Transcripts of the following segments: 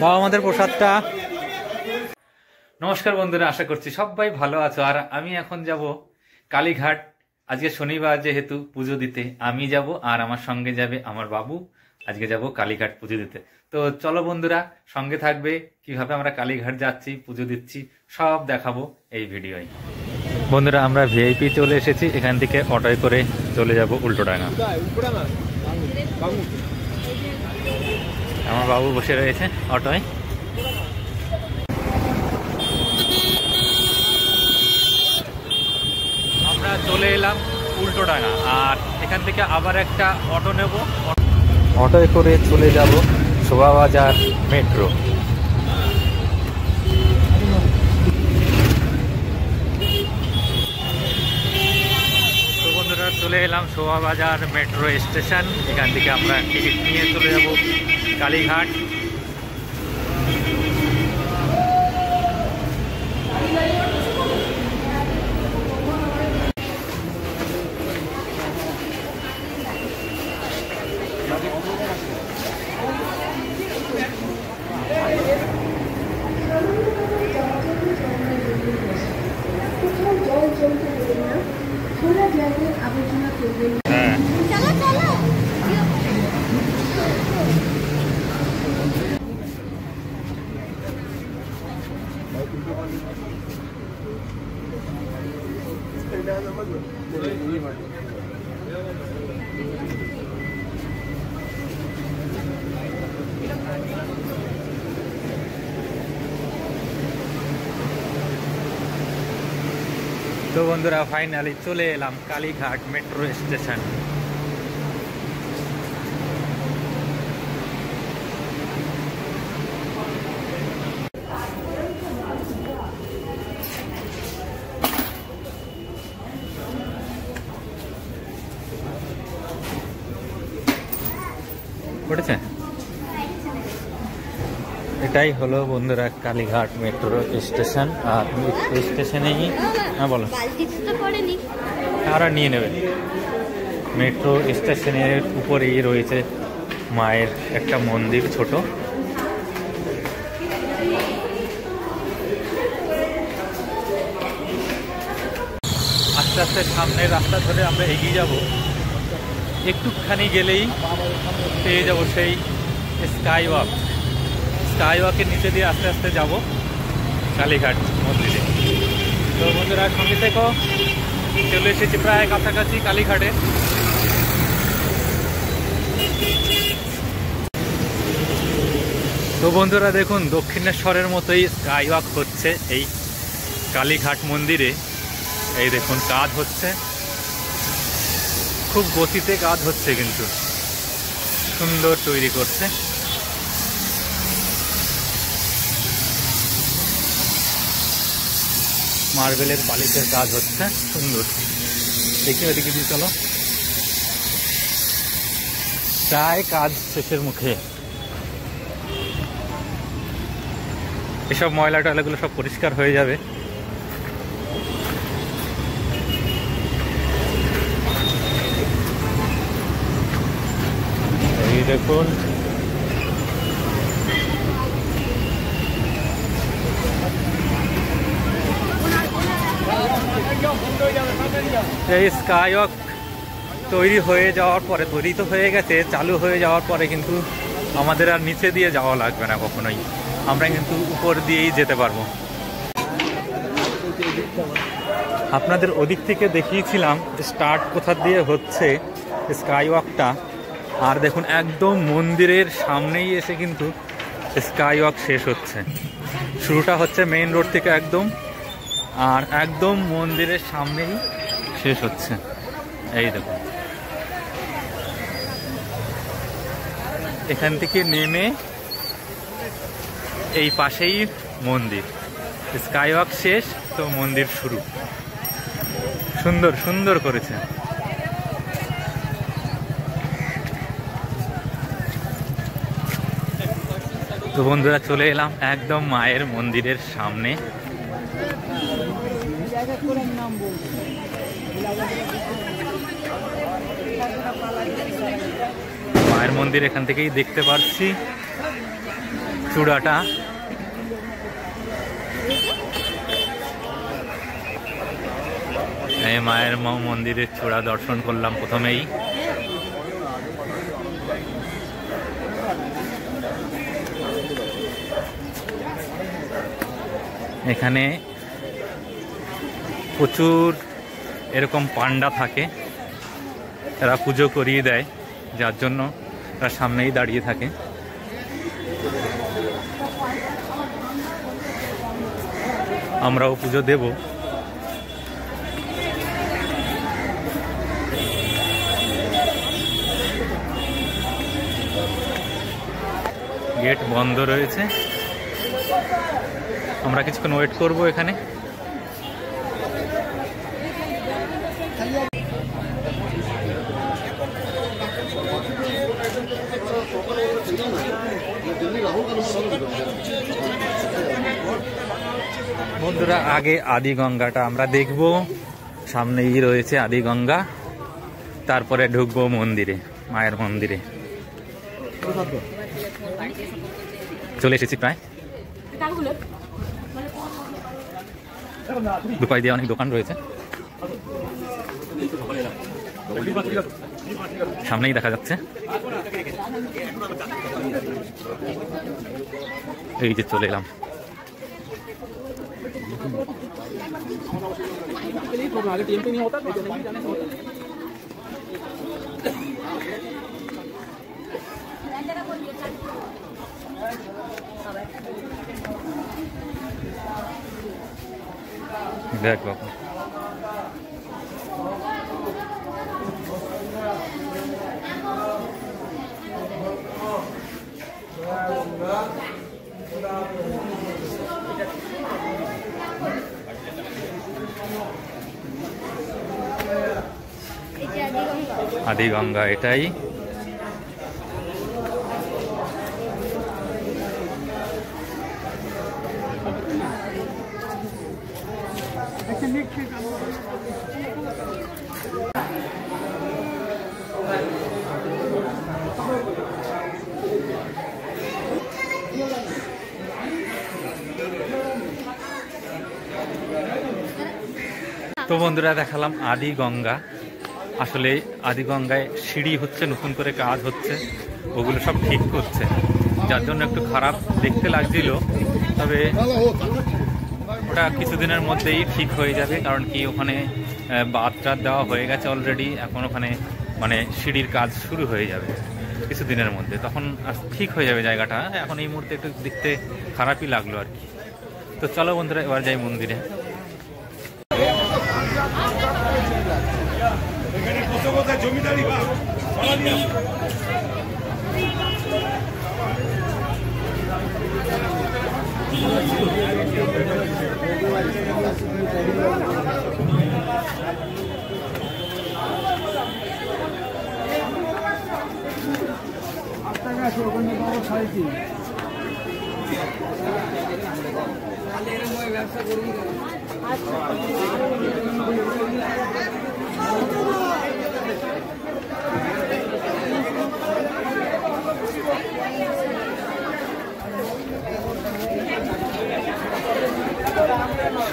দাও আমাদের প্রসাদটা। নমস্কার বন্ধুরা, আশা করছি সবাই ভালো আছো। আর আমি এখন যাব কালীঘাট। আজকে শনিবার যেহেতু পুজো দিতে আমি যাব, আর আমার সঙ্গে যাবে আমার বাবু। আজকে যাব কালীঘাট পুজো দিতে। তো চলো বন্ধুরা, সঙ্গে থাকবে। কিভাবে আমরা কালীঘাট যাচ্ছি, পুজো দিচ্ছি, সব দেখাবো এই ভিডিওয়। বন্ধুরা, আমরা ভিআইপি চলে এসেছি। এখান থেকে অটোয় করে চলে যাব উল্টোডাঙ্গা। আমার বাবু বসে রয়েছে অটোয়। আমরা চলে এলাম উল্টোডাঙ্গা, আর এখান থেকে আবার একটা অটো নেব। অটোয় করে চলে যাব শোভাবাজার মেট্রো। তো বন্ধুরা, চলে এলাম শোভাবাজার মেট্রো স্টেশন। এখান থেকে আমরা টিকিট নিয়ে চলে যাব কালীঘাট। তো বন্ধুরা, ফাইনালি চলে এলাম কালীঘাট মেট্রো স্টেশন। উঠেছে? এটাই হলো বন্ধুরা কালীঘাট মেট্রো স্টেশন। আর এই স্টেশনেই বলো আর নিয়ে নেবে। মেট্রো স্টেশনের উপরেই রয়েছে মায়ের একটা মন্দির ছোট। আস্তে আস্তে সামনের রাস্তা ধরে আমরা এগিয়ে যাব। একটুখানি গেলেই পেয়ে যাব সেই স্কাই ওয়াক। স্কাই ওয়াকের নিচে দিয়ে আস্তে আস্তে যাব কালীঘাট মন্দিরে। তো বন্ধুরা, সঙ্গে থেকো। চলে এসেছি প্রায় কাছাকাছি কালীঘাটে। তো বন্ধুরা দেখুন, দক্ষিণেশ্বরের মতোই স্কাই ওয়াক হচ্ছে এই কালীঘাট মন্দিরে। এই দেখুন কাজ হচ্ছে, খুব গতিতে কাজ হচ্ছে, কিন্তু সুন্দর তৈরি করছে। মার্বেলের পালিশের কাজ হচ্ছে, সুন্দর। দেখি ওদিকে দিয়ে চলো। প্রায় কাজ শেষের মুখে। এসব ময়লা টয়লাগুলো সব পরিষ্কার হয়ে যাবে। এই দেখুন, এই স্কাই ওয়াক তৈরি হয়ে যাওয়ার পরে, তৈরি তো হয়ে গেছে, চালু হয়ে যাওয়ার পরে কিন্তু আমাদের আর নিচে দিয়ে যাওয়া লাগবে না কখনোই। আমরা কিন্তু উপর দিয়েই যেতে পারবো। আপনাদের ওদিক থেকে দেখিয়েছিলাম স্টার্ট কোথা দিয়ে হচ্ছে স্কাই ওয়াকটা। আর দেখুন, একদম মন্দিরের সামনেই এসে কিন্তু স্কাই ওয়াক শেষ হচ্ছে। শুরুটা হচ্ছে মেইন রোড থেকে একদম, আর একদম মন্দিরের সামনেই শেষ হচ্ছে। এই দেখুন, এখান থেকে নেমে এই পাশেই মন্দির। স্কাই ওয়াক শেষ তো মন্দির শুরু। সুন্দর সুন্দর করেছে। তো বন্ধুরা, চলে এলাম একদম মায়ের মন্দিরের সামনে। মায়ের মন্দির এখান থেকেই দেখতে পাচ্ছি। চূড়াটা। এই মায়ের মন্দিরের চূড়া দর্শন করলাম প্রথমেই। এখানে প্রচুর এরকম পান্ডা থাকে, এরা পুজো করিয়ে দেয়, যার জন্য তার সামনেই দাঁড়িয়ে থাকে। আমরাও পুজো দেব। গেট বন্ধ রয়েছে, আমরা কিছুক্ষণ ওয়েট করব এখানে। বন্ধুরা, আগে আদি গঙ্গাটা আমরা দেখব, সামনেই রয়েছে আদি গঙ্গা, তারপরে ঢুকবো মন্দিরে, মায়ের মন্দিরে। চলে এসেছি প্রায়। দুপাই দিয়ে অনেক দোকান রয়েছে, সামনেই দেখা যাচ্ছে। এই যে চলে এলাম। দেখ বাবু, আদি গঙ্গা এটাই। তো বন্ধুরা, দেখালাম আদি গঙ্গা। আসলে আদি গঙ্গায় সিঁড়ি হচ্ছে, নতুন করে কাজ হচ্ছে, ওগুলো সব ঠিক করছে, যার জন্য একটু খারাপ দেখতে লাগছিল। তবে ওটা কিছুদিনের মধ্যেই ঠিক হয়ে যাবে, কারণ কি ওখানে বাঁধ টাদ দেওয়া হয়ে গেছে অলরেডি। এখন ওখানে মানে সিঁড়ির কাজ শুরু হয়ে যাবে কিছুদিনের মধ্যে, তখন ঠিক হয়ে যাবে জায়গাটা। এখন এই মুহূর্তে একটু দেখতে খারাপই লাগলো আর কি। তো চলো বন্ধুরা, এবার যাই মন্দিরে। জমিদারি ব্যবসা করি।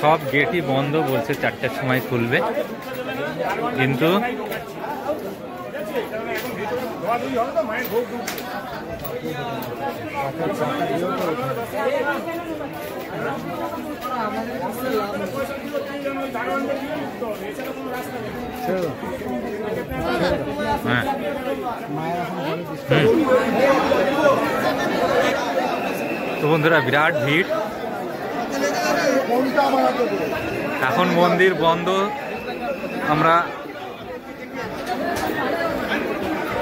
সব গেটই বন্ধ, বলছে 4টার সময় খুলবে, কিন্তু তো বন্ধুরা, বিরাট ভিড়। এখন মন্দির বন্ধ, আমরা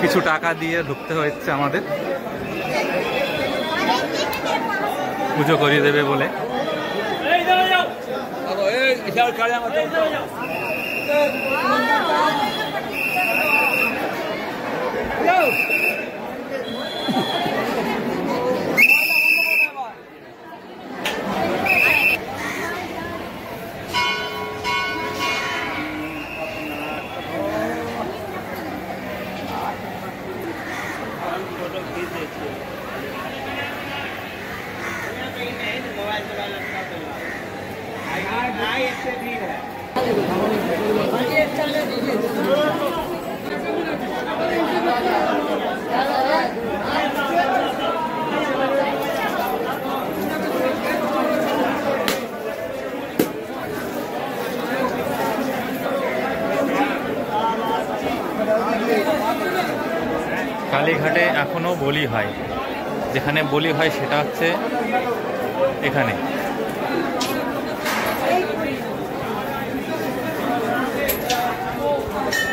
কিছু টাকা দিয়ে ঢুকতে হচ্ছে আমাদের, পুজো করিয়ে দেবে বলে। কালীঘাটে এখনো বলি হয়, যেখানে বলি হয় সেটা হচ্ছে এখানে।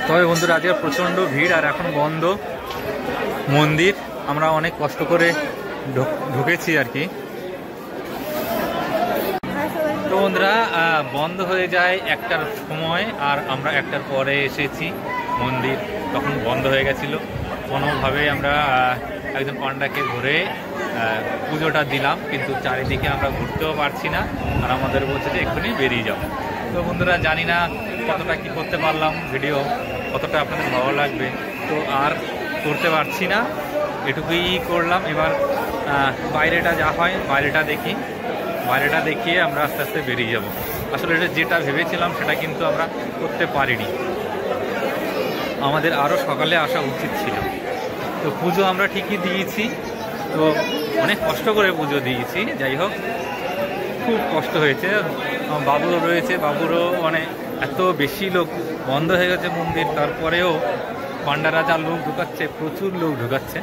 তবে বন্ধুরা আজকে প্রচণ্ড ভিড় আর এখন বন্ধ মন্দির। আমরা অনেক কষ্ট করে ঢুকেছি আর কি। তো বন্ধুরা বন্ধ হয়ে যায় 1টার সময়, আর আমরা 1টার পরে এসেছি মন্দির, তখন বন্ধ হয়ে গেছিলো। কোনোভাবে আমরা একজন পান্ডাকে ধরে পুজোটা দিলাম, কিন্তু চারিদিকে আমরা ঘুরতেও পারছি না, আর আমাদের বলছে যে এক্ষুনি বেরিয়ে যাও। তো বন্ধুরা জানি না কতটা কি করতে পারলাম, ভিডিও কতটা আপনাদের ভালো লাগবে, তো আর করতে পারছি না, এটুকুই করলাম। এবার বাইরেটা যা হয় বাইরেটা দেখি, বাইরেটা দেখিয়ে আমরা আস্তে আস্তে বেরিয়ে যাব। আসলে এটা যেটা ভেবেছিলাম সেটা কিন্তু আমরা করতে পারিনি, আমাদের আরও সকালে আসা উচিত ছিল। তো পুজো আমরা ঠিকই দিয়েছি, তো অনেক কষ্ট করে পুজো দিয়েছি, যাই হোক খুব কষ্ট হয়েছে। বাবুরও রয়েছে, বাবুরও মানে এত বেশি লোক, বন্ধ হয়ে গেছে মন্দির, তারপরেও পান্ডারা যা লোক ঢুকাচ্ছে, প্রচুর লোক ঢুকাচ্ছে,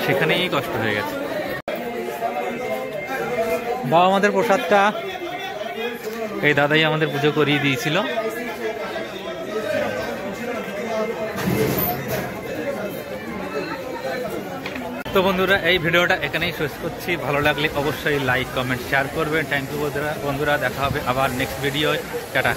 সেখানেই কষ্ট হয়ে গেছে। বাবা আমাদের প্রসাদটা এই দাদাই আমাদের পুজো করিয়ে দিয়েছিল। তো বন্ধুরা এই ভিডিওটা এখানেই শেষ করছি, ভালো লাগলে অবশ্যই লাইক কমেন্ট শেয়ার করবেন। থ্যাংক ইউ বন্ধুরা, দেখা হবে আবার নেক্সট ভিডিও। টাটা।